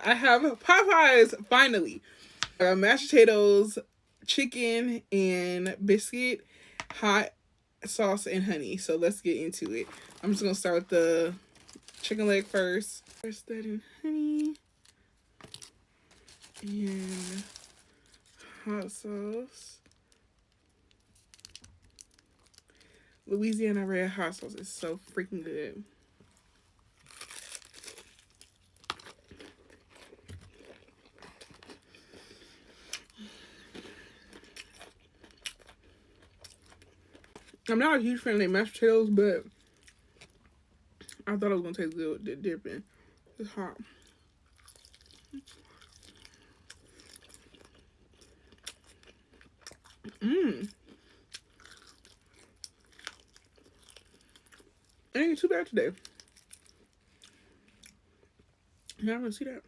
I have Popeyes finally. I got mashed potatoes, chicken, and biscuit, hot sauce, and honey. So let's get into it. I'm just gonna start with the chicken leg first. First that in honey and hot sauce. Louisiana red hot sauce is so freaking good. I'm not a huge fan of their mashed potatoes, but I thought it was gonna taste good with the dipping. It's hot. Mmm. It ain't too bad today. Yeah, I'm gonna see that.